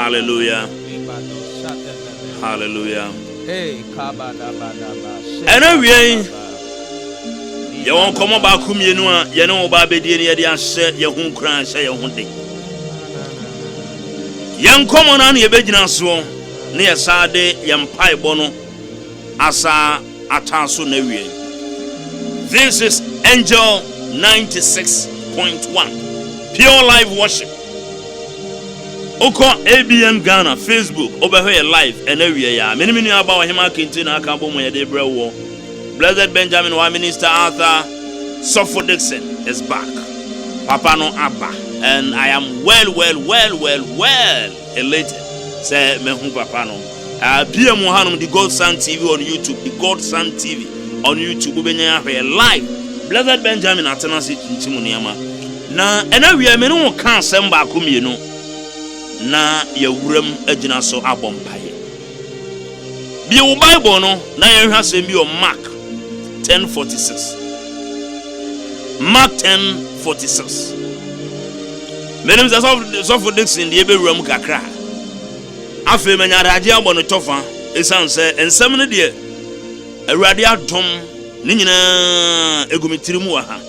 Hallelujah. Hallelujah. And we you won't come back whom you know, you know, Baby, dear, said your home cry, say your home day. Young common on your bedina so near Sade, young pie bono, Asa Atasu Newe. This is Angel 96.1 Pure Live Worship. Oko ABM Ghana, Facebook, over here live, and every year. Many about him, I continue to come home with a war. Blessed Benjamin, War Minister Arthur Sopho Dixon is back. Papa no Abba. And I am well elated. Say, Mehu Papa no. PM Mohanum, the God Sun TV on YouTube, the God Sun TV on YouTube, live. Blessed Benjamin Atanasi Chimuniama. Na, and we are many can't send back home, you know. Na ye wurem agina so abompaye bi wo bible no na ye hwasem bi o Mark 10:46 Mark 10:46 menim so for Dixon de be wuram kakra afi manya raje abo no tofa esan se ensem ne de awurade adom ne nyina egumitirimu wa ha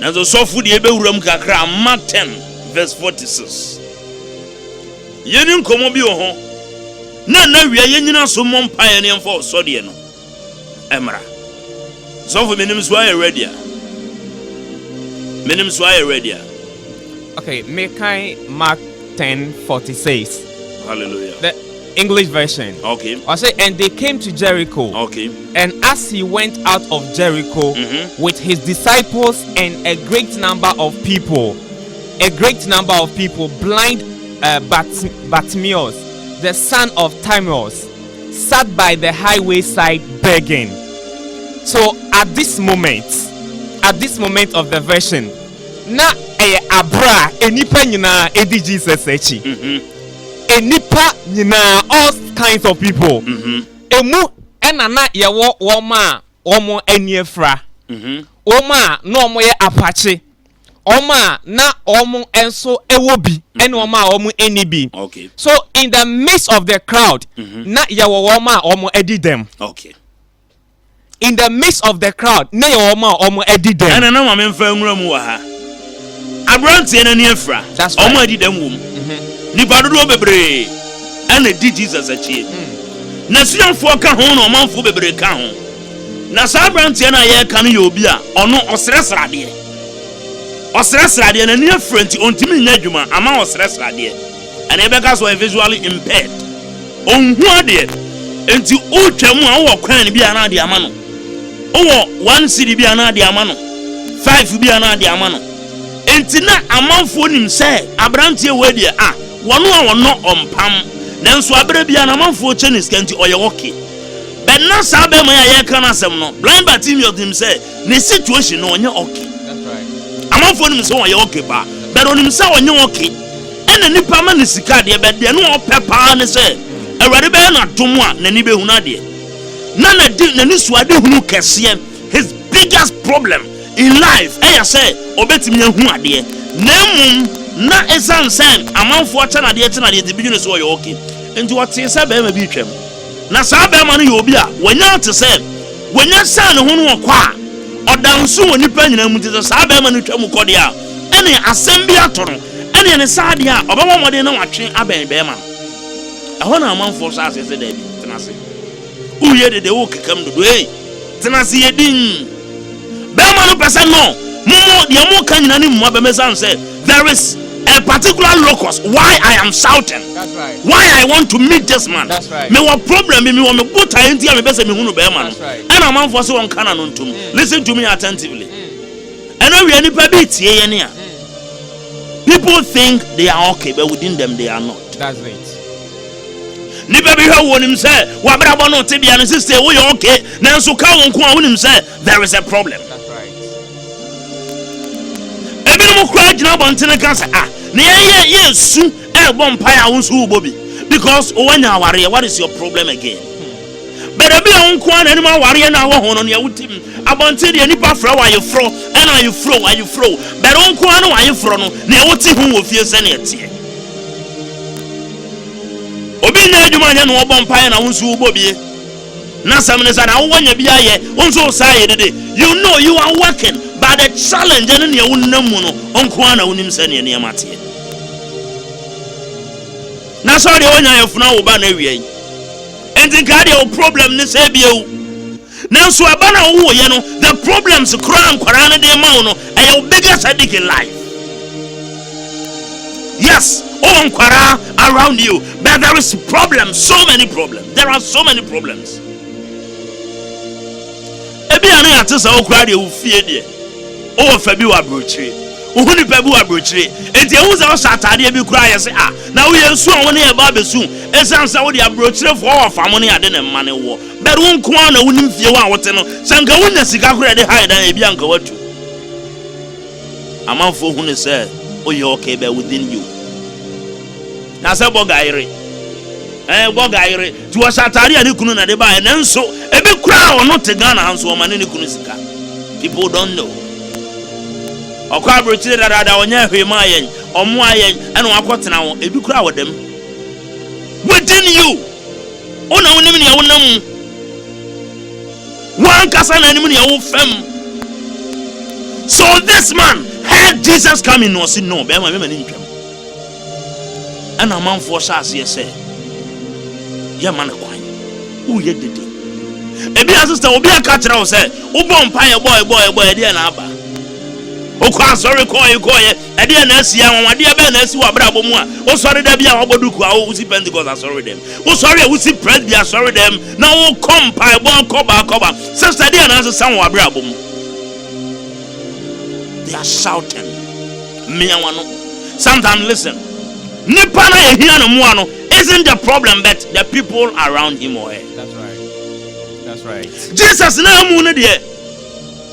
na so for de be wuram kakra Mark 10:46 Yenin komo bi ho na wiya yenyina so mompaye ne mfa so de no emra so for menim so are ready Okay, Mekai Mark 10:46 Hallelujah. The English version. Okay. I say, and they came to Jericho. Okay. And as he went out of Jericho with his disciples and a great number of people, blind Bartimaeus, the son of Timaeus, sat by the highway side begging. So at this moment of the version, na abra enipa nyina edi Jesus echi. Enipa nyina all kinds of people. Emu enana yewo woma omo eniefra. Oma no omo ye apache. Oma na omu enso ewobi ene oma omu enibi. Okay. So in the midst of the crowd, na yawo oma omu edi them. Okay. In the midst of the crowd, na yawo oma omu edi them. Ana na ma memfa nwura mu wa ha. Abrantie na niefra. Omu edi them wom. Nipa dodo bebre. Ana di Jesus achi. Na sianfo ka ho na omanfo bebre ka ho. Na sa abrantie na ye ka no ye obi a ono osresrade. Osresrade na near friend ontimi nya dwuma ama osresrade and ebeka so visually impaired onhu ade enti o twam a wo kwan bi ana ade ama no o 1 cedi bi ana ade ama no 5 bi ana ade ama no enti na amanfo nim se abrantie we a wono a wono ompam nanso abere bi ana amanfo cheni skanti oye woke but na sa be ma ya kan asem no blind Bartimaeus nim se ne situation no onye okay. Amanfo nim se woye okay ba but onim se onye okay ene nipa ma ne sika de be de no opepa ne se awurade be na dom a nani be hu na de na ni suade hunu kese his biggest problem in life say obetimi hu ade na mum na esansen amanfo chana de de bi so woye okay enti wote se be ma bi twam na sa be ma no ye obi a wonya te se wonya sa ne hu no kwa odansu woni pa nyina mu te sa ba ma no twam kode a ene asem bi atoro ene ne saade a obama mode na watwe aben be ma ɛhɔ na amanfo so asese da bi tenase uye de wo kekam do tenase yedin be ma no pese no momo de mo ka nyina ni mo ba mesan say there is a particular locus why I am shouting. That's right. Why I want to meet this man. That's right. Me what problem me want me put enti am be say me hunu be man. That's right. And a man for so on kana no ntum. Listen to me attentively. And we any pa bi tie ye ne a. People think they are okay but within them they are not. That's right. Nipa bi hwa wonim say wa brabo no te bia no sister wo ye okay nanso ka won ko a wonim say there is a problem. That's right. Ebi no kra gina bontene ka say na ye su e bom pa ya wonsu ubobi because owanya aware what is your problem again? But ebi on ko na ni ma aware na wo ho no ne wutim abonte de nipa fra wa ye fro and are you fro but on ko na wa ye fro no na wuti hu wo fie se na etie obi na adwuma nya no obon pae na wonso ubobie na samne na wanya bia ye wonso saye dede. You know you are working, but the challenge and ne wonnam mu no onko ana wonim se ne ne mate. Na so de wonya yefuna wo ba na wiai. Enti ka de problem ne se bia wo. Nanso aba na wo ye no, the problems kran kwara na de ma wo no, e your biggest headache in life. Yes, all kwara around you, but there is problems, so many problems. There are so many problems. Ebi anu atisa okura de ufie de. O fa bi wa brochire. Uhuni pa bi wa brochire. Enti ehu za o satade bi kura ye se na wo ye nsu won ye ba besu. Esan sa wo de abrochire fo wo fa mo ne ade ne mane wo. But won ko na wonim fie wo awote no. Sanka wonya sika kura de haida ebi anka watu. Amanfo hu ne say oye okay be within you. Na say bogaire. Bogaire. Tu wa satare ani kunu na de ba na nso ebe kura ono te Ghana hanso o mane ne kunu sika. People don't know. Okwa brochire dada onya hwema yen, omo ayen, ene wakotena wo ebi kura wodem. Within you. Ona wonim ne wonam. Wan kasa na nim ne wo fam. So this man heard Jesus coming, no say no, be ma ni ntwam. Ana manfo shaase ye say, ye man kwan. Wo ye dede. Ebi sister obi aka kira wo say, wo bom pan ye boy de na aba. Okwa sorry call you e de na asia won de be na asi wa bra bomu a o sorry da bia oboduku a o si Pentecost sorry them o sorry we see press bia sorry them now o come pai bon cover sister de na asi san wa bra bomu. They are shouting me wano. Sometimes listen, nipa na ye hia no mu ano isn't the problem, but the people around him or her. That's right. Jesus na mu ne de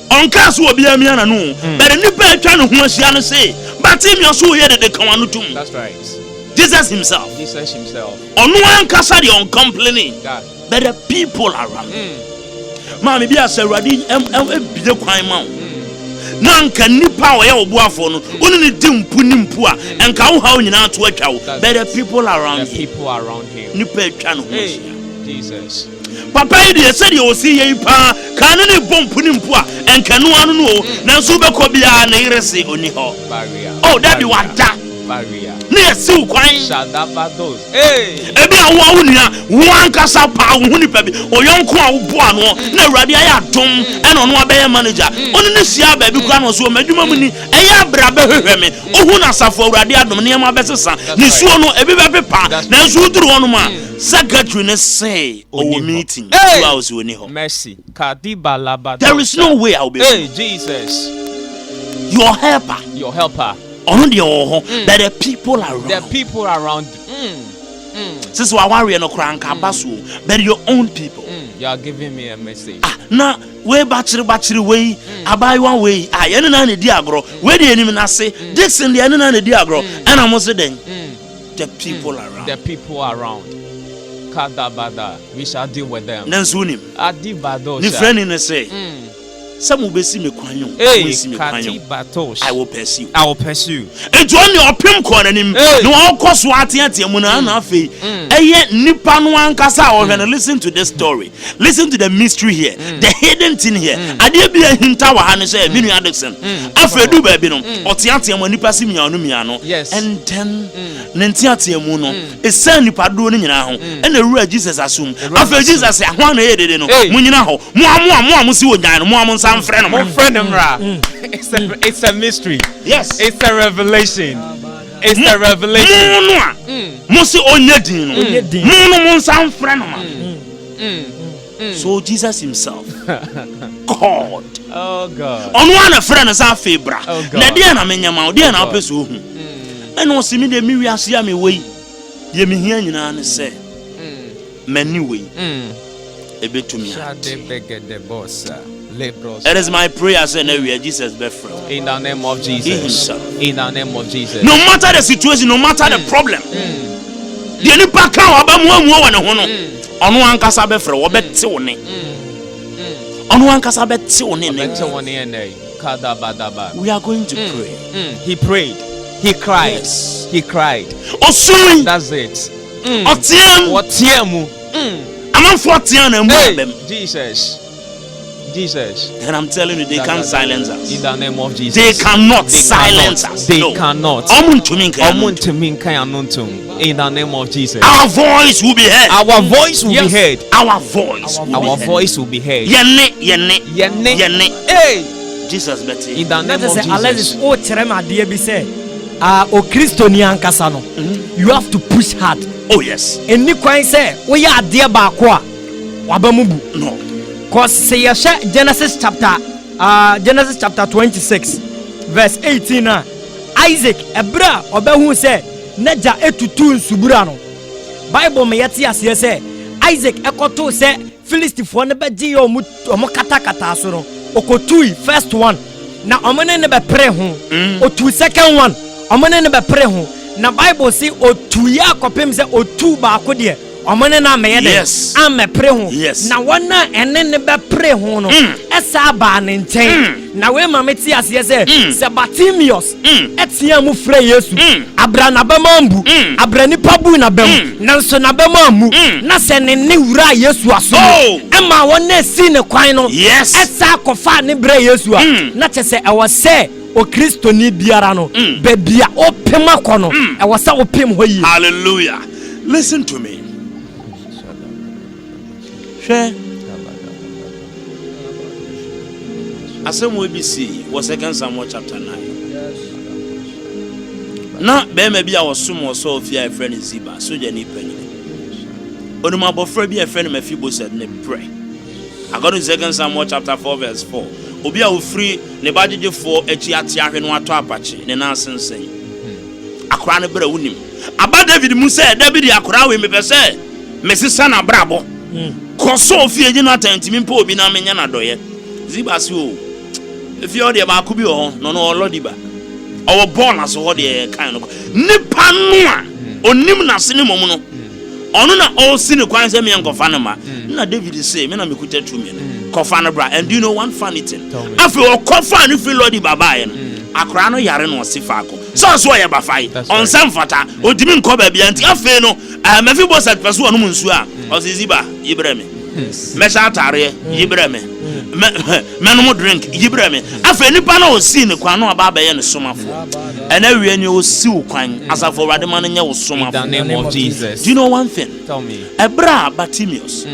onka so obi amiana no, but nipa atwa no ho asia no say, but him your so here de kan wanu tum. That's right. Jesus himself. Onu ankasa de uncomplaining. But the people around. Ma me bia say Awurade ebide kwan ma wo. Na nka nipa wo ye obuafo no, oni ne dimpu nimpu a, enka wo ha onyina ato atwa wo. But the people around him. Nipa atwa no ho asia. Jesus. Papa you said you see ye pa kan ne bompu nimpu a enka no anu no na so be ko bia na irese oni ho. Oh that be wada. Ne si kwan shadabados ebi awo awunia wan kasa pa wo nipa bi oyonko a wo bo ano na Awurade aya dom e no no abeye manager oni ne sia ba bi kura no so madwuma mu ni eya bra be hwehwe me ohu na safo Awurade adom ne ma besesa ne suo no ebi be pepa na so duru wono ma secretary ne say owo meeting two hours woni ho. Mercy kadiba labada. There is no way I will be. Hey Jesus, your helper on the that the people around. Since we are no cranka basu, but your own people. You are giving me a message. Na we battery way, abai one way. Any na ne diagro. Where the enemy na say this in the any na ne diagro. And I'm also then the people around. The people around. Kadabada. We shall deal with them. Nansunim. Adibado. Ni friend in say. Some will be see me kwanyo. I will pursue. And John your pim corner him. No all cost what muna fe. Eye nipa no ankasa or when listen to this story. Listen to the mystery here. The hidden thing here. Ade bi a hinta wa ha ne say Binu Addiction. Afedu ba bi no. Otiatia mo nipa si mianu miano. And then nentiatia mu no. E san nipa do ne nyina ho. E na wura Jesus asum. Afa Jesus ya ho na ye dede no. Mu nyina ho. Mo si ojan no. Mo it's a mystery. Yes. It's a revelation. It's a revelation. So Jesus himself called. Oh God. On one friend is our febra. Na dia na menyama, dia na opeso hu. Eno si mi de mi wiase ya me wei. Ye mi hia nyina ne se. Mani wei. Ebetumi. It is my prayer, say now we are Jesus' best friend. In the name of Jesus. In the name of Jesus. No matter the situation, no matter the problem. The only part how about more than one. On one casabe for what bet one. On one casabe one. We are going to pray. He prayed. He cried. He cried. Oh, sorry. That's it. Otiam. Otiamu. I'm 40 and Jesus. And I'm telling you, they can't silence us. In the name of Jesus. They cannot silence us. They cannot. In the name of Jesus. Our voice will be heard. Our voice will be heard. Our voice will be heard. Yene. Hey. Jesus better. In the name of Jesus. Alexis, o cherema de bi say, o Christo ni ankasa no. You have to push hard. Oh yes. Eni kwan say, wo ya ade ba ko a, wabamubu. No. Cause say Genesis chapter 26 verse 18 Isaac ebra obehu say naja etutu nsubura no Bible me yeti ase say Isaac ekoto say Philistifo ne beji omo katakata so no okotui first one na omene ne be pre ho otu second one omene ne be pre ho na Bible say otu ya kopem say otu ba ko de omene na me yede ame pre ho na wona ene ne be pre ho no esa ba ne nchen na we ma meti ase se Bartimaeus etia mu frɛ Yesu abra na ba mambu abra ni pabu na bam nanso na ba mamu na se ne ne wura Yesu aso e ma wona si ne kwan no esa kofa ne bre Yesu a na kyese e wo se o Kristo ni biara no be bia opem akono e wo se opem ho yi. Hallelujah. Listen to me. Asem we be see was 2 Samuel chapter 9. Na be maybe I was some so of your friend Ziba, so je ni penny. Onuma bofra bi a friend Mephibosheth ne pray. According to 2 Samuel chapter 4 verse 4. Obi a wo free ne badje for echi ate ahwe no ato apache ne na sensen. Akora ne bra wunim. Aba David mu say David akora we me pese mesisa na brabo. Koso ofie gina tantimi mpo obi na menya na doye. Ziba si o. If you are ba kubi o no olodi ba. Owo born as ho de kan no. Nipa no a onim na se ne mom no. Ono na all sin kwan se me enkofa ne ma. Na David say me na me kuta tumi no. Kofa no bra. And do you know one funny thing? Afi o kofa no fi lodi baba ye no. Akra no yare no sifa ko. So ye ba fai. On sam fata. Odimi nko ba bia nti afi no Mephibosheth peso ono nsu a. O se Ziba Ibrahim. Mesha atare Ibrahim. Menum drink Ibrahim. Afi nipa na o si ne kwan no aba ye ne somafo. Ena wie ni o si o kwan asafo wade man nya o somafo. In the name of Jesus. Do you know one thing? Tell me. Ebra Bartimaeus.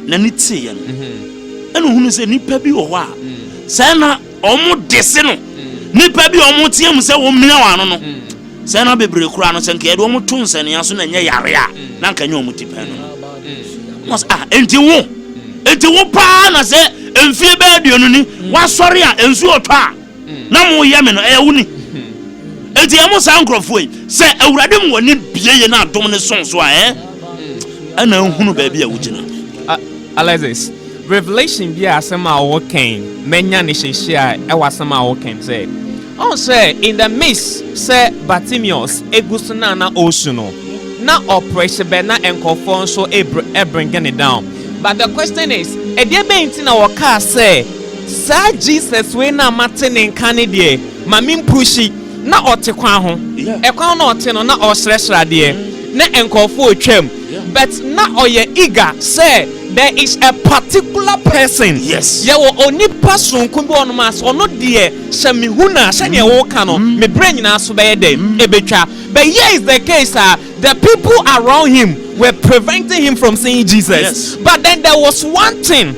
Na ni tie ye no. Enu hunu se nipa bi wo ho a. Sai na omo dese no. Nipa bi omo tie mu se wo mmia wa no no. Sai na bebre kura no se nka ye do omo to nsane aso na nya yare a na nka nya omo tipa no. Mos enti wo pa na se emfie be aduonu ni wasori a ensu otwa a na mo ye me no e wuni enti amo san krofo yi se awurade mo woni bieye na adom ne sonso a ana hunu ba bi a wugina. Alexis, Revelation bi asema wo ken menya ne hyehyia e wasema wo ken say on say in the midst say Bartimaeus egusuna na osuno na operation be na enkofo so bringing it down. But the question is, edie be ntina wo ka say sa Jesus we na matene nkane de mami pushi na otekwan ho ekwan na ote no na osresra de na enkofo otwam but na oye eager say there is a particular person. Yes. Ye wo oni person ko bi ono mas ono de se me huna se ne wo ka no me brain na so be de ebetwa. But here is the case the people around him were preventing him from seeing Jesus. Yes. But then there was one thing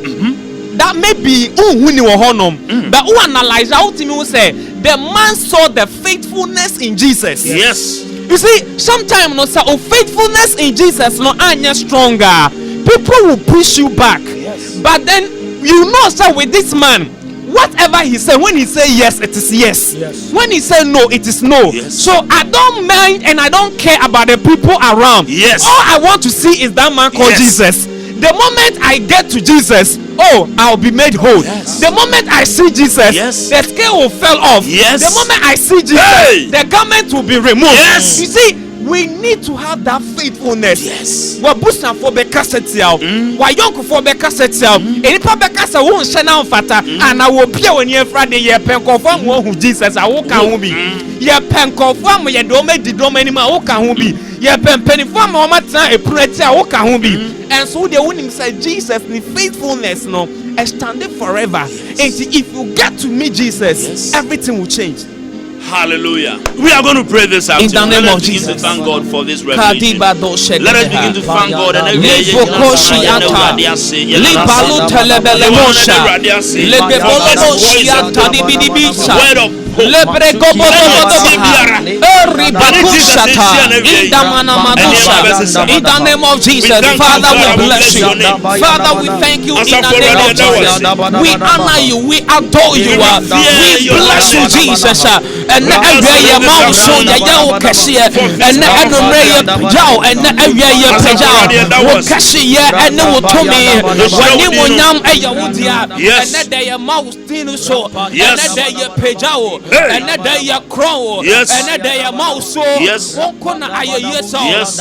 that maybe unhuni wo honom but who analyze out me will say the man saw the faithfulness in Jesus. Yes. You see, sometimes no say faithfulness in Jesus no anya stronger. People will push you back. Yes. But then you know sir with this man whatever he said, when he say yes, it is yes. When he say no, it is no. Yes. So I don't mind and I don't care about the people around. Yes. All I want to see is that man called Jesus. The moment I get to Jesus, I'll be made whole. Yes. The moment I see Jesus, the scale will fall off. Yes. The moment I see Jesus, the garment will be removed. Yes. You see, we need to have that faithfulness. Yes. Wabusa for Becassetia, Wayonko for Becassetia, any Pabacasa won't send out fata, and I will be on your Friday, your penco farm who Jesus, I walk out be. Your penco farm, your domain, the domain, my oka who be. Your penny farm, or matter, a pretty oka who be. And so the winning said, Jesus, the faithfulness, no, standing forever. And if you get to meet Jesus, everything will change. Hallelujah. We are going to pray this afternoon. In the name of Jesus. Jesus. Thank God for this revelation. Let us begin to thank God. And in the name of Jesus, Father, we bless you. Father, we thank you in the name of Jesus. We honor you, we adore you, we bless you, Jesus. And every year, Mount Sonia, Yao Cassia, and every Yao, and every year, Pajao, Cassia, and no Tommy, when you will yam a Yahudia, and that day a mouse Tinu so, and that day a Pajao, and that day a crow, and that day a mouse so, one corner I yes,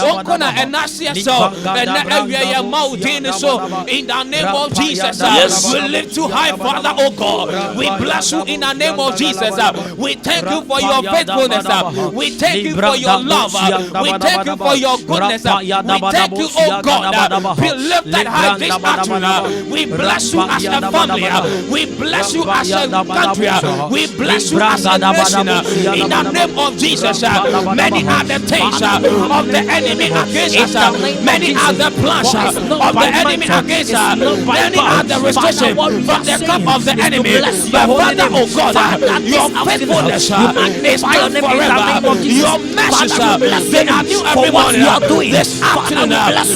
one corner and Nasia so, and every year mouse Tinu so, in the name of Jesus, we lift you high, Father, oh God, we bless you in the name of Jesus, we thank you for your faithfulness, we thank you for your love, we thank you for your goodness, we thank you, oh God, be lifted high this afternoon, we bless you as a family, we bless you as a country, we bless you as a nation, in the name of Jesus. Many are the things of the enemy against us, many are the plans of the enemy against us, many are the restrictions from the camp of the enemy, but Father, oh God, your faithfulness is still forever, your message, they are new every morning. This afternoon,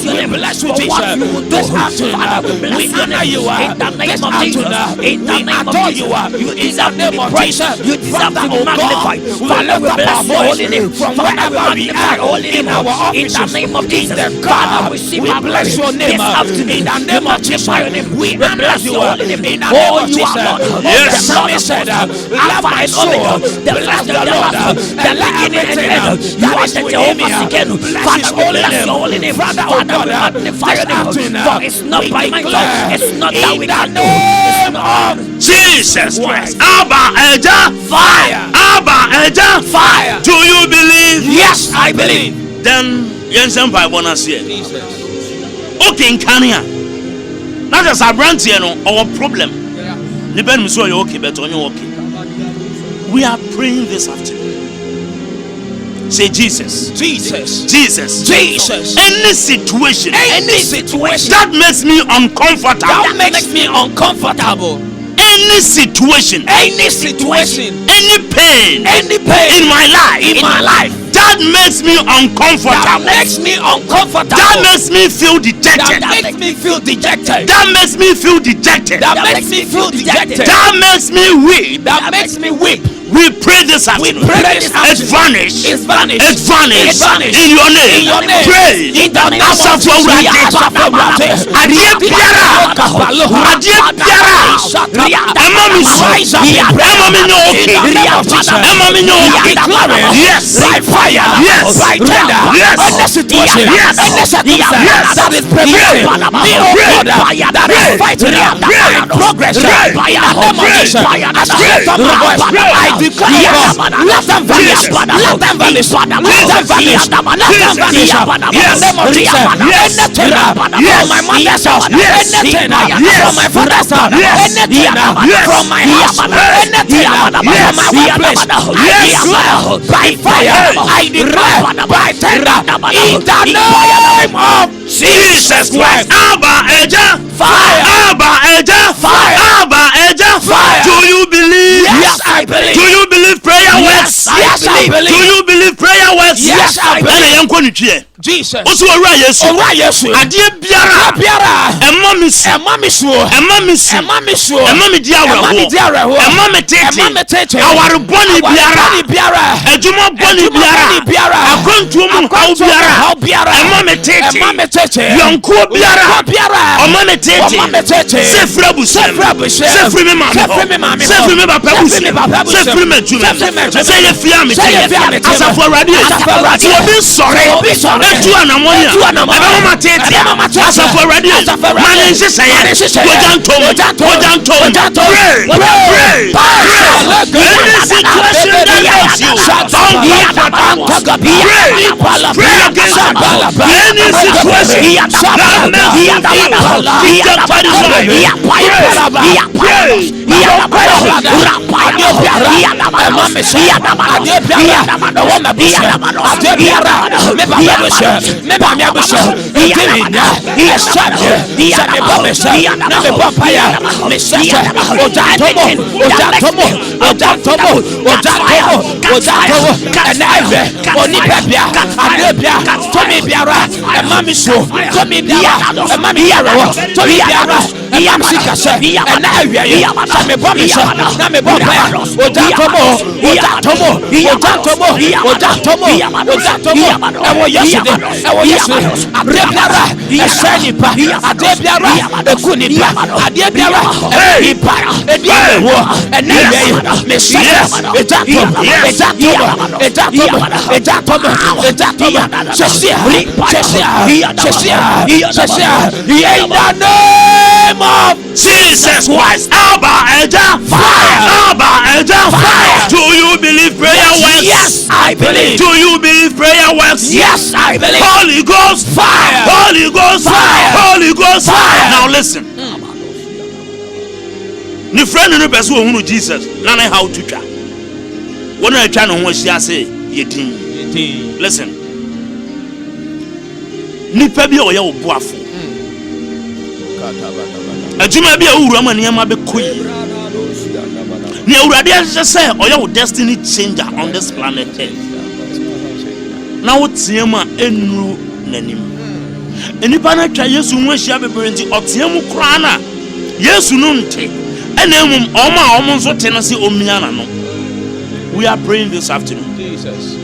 we bless you, Jesus. This afternoon, we honor you. This afternoon, we adore you. In the name of Jesus, you deserve to be magnified. Father, we bless your holy name from wherever we are in our offices. In the name of Jesus, God, we bless your name. In the name of Jesus, we honor you. In the name of Jesus, the psalmist said, "Love my soul, bless the Lord, and let everything that is within me bless your holy name." Father, oh God, magnify your name, for it's not by might, it's not that we can do. Jesus Christ. Abba Eja, Fire. Abba Eja, Fire. Do you believe? Yes, I believe. Then Yensen by bonus here. Jesus. Okay, in Kenya. Not just a brand here, no, our problem. The Ben Miso, you're okay, but on you okay. We are praying this afternoon. Say Jesus. Jesus. Jesus. Jesus. Any situation that makes me uncomfortable. Any situation. Any pain. In my life. That makes me uncomfortable. That makes me feel dejected. That makes me weep. We pray this afternoon. It vanish. In your name. Pray. Yes. By fire. Yes. By tender. Yes. That is preparing me, oh God, that is fighting progress. I declare, let them vanish. In the name of Jesus. Anything from my mother's house, anything from my father's house, anything from my house, anything from my workplace, I declare by fire, I declare by tender, in the name of Jesus Christ. Abba Eja, fire. Abba Eja, fire. Abba Eja, fire. Do you believe? Yes, I believe. Do you believe prayer works? Yes, I believe. Do you believe prayer works? Yes, I believe. Jesus. Osu owura Yesu. Owura Yesu. Ade biara. Emma mi su. Emma mi su. Emma mi su. Emma mi su. Emma mi di awraho. Emma mi di awraho. Emma mi tete. Emma mi tete. Aware boni biara. Ejuma boni biara. Akontu mu hau biara. Emma mi tete. Emma mi tete. Yonko biara. Emma mi tete. Sefra busem. Sefri me mama. Sefri me papa busem. Sefri me juma. Say ye fia me tete. Asafo radio. Obi sore. Etu anamonia. Emma tete. Asafo radio. Mane say Ojanto. Pray. Any situation that helps you, don't give up. Pray against any situation that makes you Jesus Christ. Abba Eja fire. Abba Eja fire. Do you believe prayer works? Yes, I believe. Do you believe prayer works? Yes, I believe. Holy Ghost fire. Holy Ghost fire. Holy Ghost fire. Now listen. Ni friend no person who know Jesus. Na na how to twa. Wona atwa no ho ahia say yedin. Listen. Nipa bi o ye obuafo. Ajuma bi awura ma niam abekoyi. Ni awurade ahye say o ye destiny changer on this planet Earth. Na wotiam a enuru nanim. Enipa na twa Yesu ho ahia bebre nti otiam kura na Yesu no nte. Enemum oma nso te no se omia na no. We are praying this afternoon. Jesus.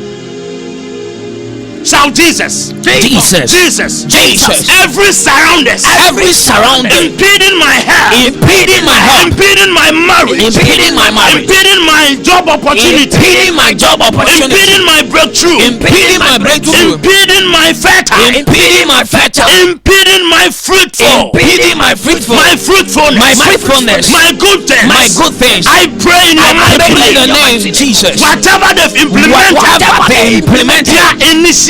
Shout Jesus. Jesus. Jesus. Jesus. Every surrounding impeding my health, impeding my marriage, impeding my job opportunity, impeding my breakthrough, impeding my fertile, impeding my fruitfulness, my good things. I pray in the name of Jesus. Whatever they've implemented,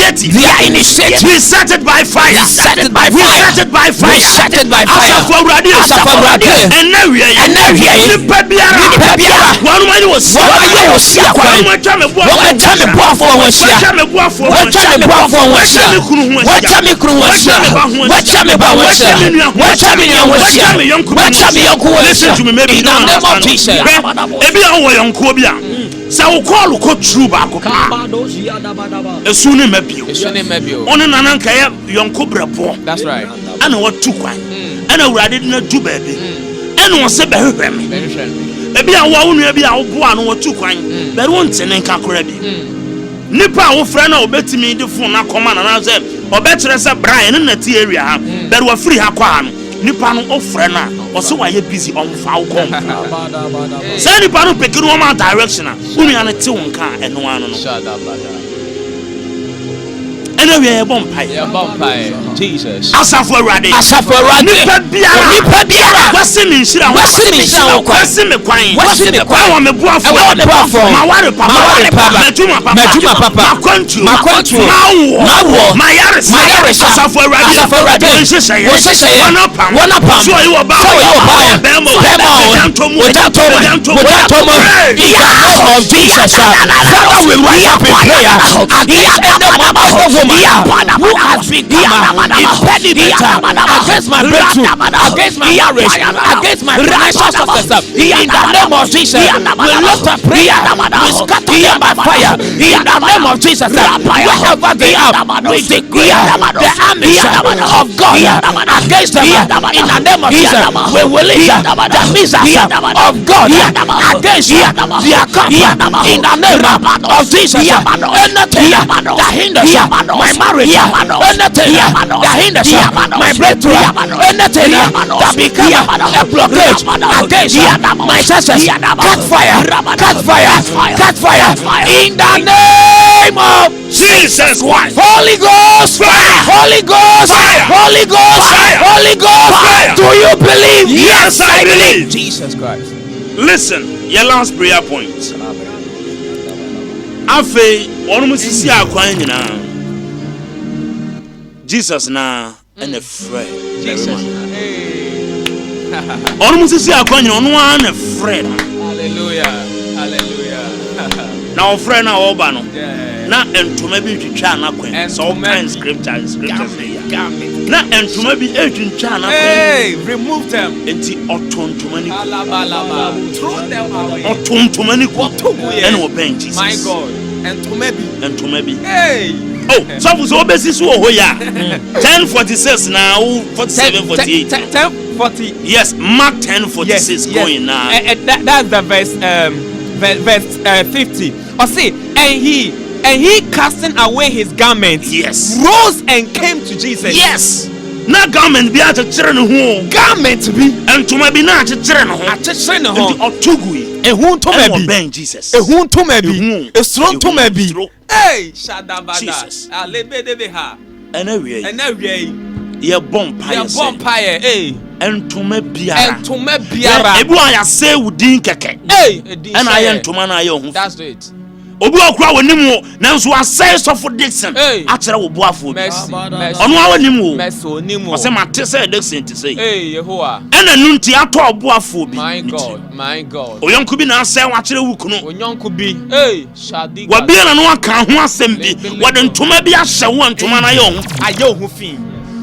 their initiative, we set it by fire. As for radio, and now we are listen to me, maybe so call ko true back. Esuni mebio. Oni nananka ya yonko brebo. That's right. Ana watu kwan. Ana urade na du baabi. Ana wo se behwehwem. Ebi a wo unu ebi a wo boa no watu kwan. Bere won tene nka kora bi. Nipa wo frɛ na obetimi de phone na koma na ze obetre se Brian na ti area ha. Bere wo free ha kwa no. Nipa no ofrɛ na ɔse wa ye busy on fa wo kom. Say nipa no pekiri wo ma direction a unu ane te wo nka eno ano no. Anyway, Jesus. Asafo Rade. Nipa biara. Wasi mi nshira. Wasi mi kwan. Wa me buafo. Ma ware papa. Mejuma papa. Makwantu. Mawo. Mayaris. Asafo Rade. Nsese. Wana pam. So you ba. Bemo. Ojantomo. In the name of Jesus. Father, we rise up in prayer against any woman who has become impediment against my breakthrough, against my marriage, against my financial success, in the name of Jesus, we lift up prayer, we scatter them by fire, in the name of Jesus, wherever they are, we declare the armies of God against them, in the name of Jesus, we will release the missiles of God against their camp, in the name of Jesus. Anything that hinders my marriage, anything that hinders my breakthrough, anything that becomes a blockage against my success, catch fire, catch fire, catch fire, in the name of Jesus Christ. Holy Ghost, Fire. Holy Ghost, Fire. Holy Ghost, Fire. Holy Ghost. Fire. Do you believe? Yes, I believe. Jesus Christ. Listen, your last prayer point. Afei, onu musisi akwan nyina. Jesus na and a friend. Jesus. Onu musisi akwan nyina onu an a friend. Hallelujah. Hallelujah. Na o friend na o ba no. Yeah. Na entoma bi twitwa na kwan. So kind scriptures say ya. Na entoma bi etwitwa na kwan. Hey, remove them. Enti otontoma ni. Throw them away. Otontoma ni ko. And o ben Jesus. My God. Entoma bi. Hey. Oh, so obesi so ho ya. 10:46 now, 47:48. 10:40. Yes, Mark 10:46 going now. That's the verse 50. Or see, and he casting away his garments, Yes. rose and came to Jesus. Yes. Na garment bi a kyekyere ne ho. Garment bi Entoma bi na kyekyere ne ho. akyekyere ne ho. Enti otugui. Ehun ntoma And bi. ben Jesus. Ehun ntoma bi. Ehun. Esuro ntoma bi. Esuro. Hey, shadabada. Jesus. Alebedebeha. Ena wie. Ena wie. Ye bompa Ya ye say. bonfire. Hey. Entoma biara. Entoma biara. Ebu a ya say wudin keke. Hey. Ena aye entoma na aye ho. That's it. Obi okura wonim wo nanso asay sofo Dixon Hey. akyere wo boafo bi Mercy. Mercy. ono awonim wo Mercy onimu. ose mate say Dixon te say Hey, Yehoah. ena nu nti ato boafo bi My God. My God. oyonko bi na asay wa kyere wo kunu Onyonko bi. Hey, shadi. wa bia na no aka ho asem bi wode ntoma bi ahye wo ntoma na ye ho Aye ho fin.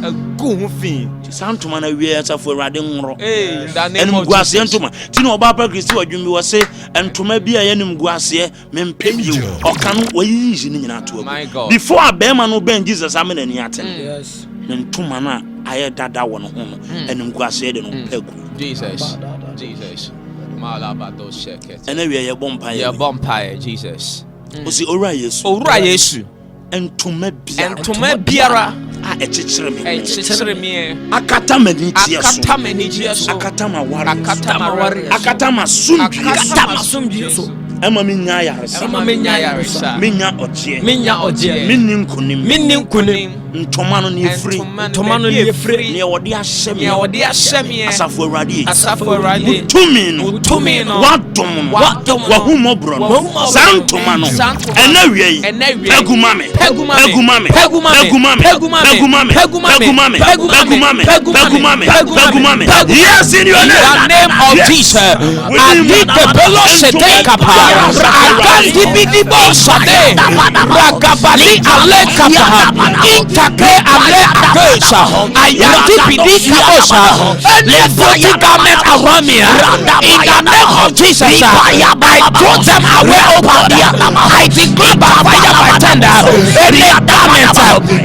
Egu ho fin. san ntoma na wie asafo Awurade nworo Hey, in the name enim of guase Jesus. ntoma ti na oba pa Kristi wadwum bi wo se ntoma bi a yenim guase mempe bi oka no wayiyi ni nyina to My God. before abema no ben Jesus amena ni aten Yes. ne ntoma na aye dada wo no ho no enim guase de no pegu Jesus. Jesus. Malabado sheket. ena wie ye bompa Yeah, ye bonfire, Jesus. osi owura Yesu Owura Yesu. ntoma biara Entoma biara. a ekyekere me Echichire me. akata mani tie so Akata mani so. akata ma ware Akata mawari. akata ma sumdue Akata Asomdue so. ema me nya yaresa Ema menya yaresa. me nya oje Menya oje. me nin kunim Minni nkunim. ntoma no ne free Ntoma no ne free. ne wode ahye me Ya wode ahye me. asafo Awurade Asafo Awurade. tumi no Tumi no. wadom no Wadom no. wahumobro no Wahumobro. santoma no Santoma. ena wie Ena wie. pegumame Pegumame. pegumame Pegumame. pegumame Pegumame. pegumame Pegumame. pegumame Pegumame. pegumame Pegumame. yes in your In the name name of Yes. Jesus. Within Adike belo shete kapa. Agandi bidibo shade. Ragabali ale kapa. Intake ale akesha. Ayandi bidi kabosha. Any filthy garment around me. In the name of Jesus. I throw them away, oh God. I declare by fire by thunder. Any garment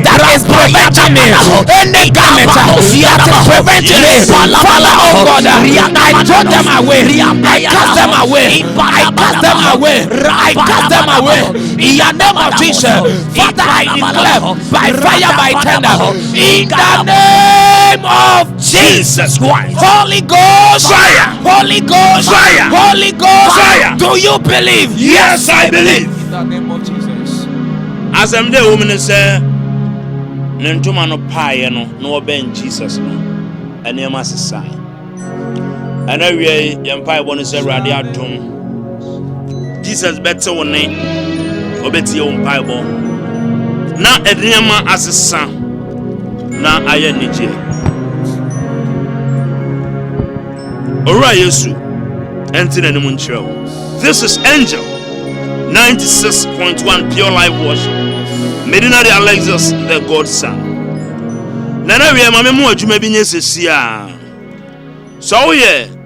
that is preventing me. Any garment that is preventing me. Father, oh God. I throw them away. I cast them away. I cast them away. I cast them away. In the name of Jesus. Father, I declare by fire by thunder. In the name of Jesus Christ. Holy Ghost. Fire. Holy Ghost. Fire. Holy Ghost. Fire. Do you believe? Yes, I believe. In the name of Jesus. Asem de woman say ne ntoma no paaye no na oben Jesus no ene ma sesai ana wie ye mpae bo no say Awurade adom Jesus better woni obeti ye mpae bo na edema asesa na aye nije Ora Yesu enti na nemu nkyerɛw. This is Angel 96.1 Pure Life Worship. Medina de Alexis the godson. Nana we mama mu adwuma bi nye sesia. So ye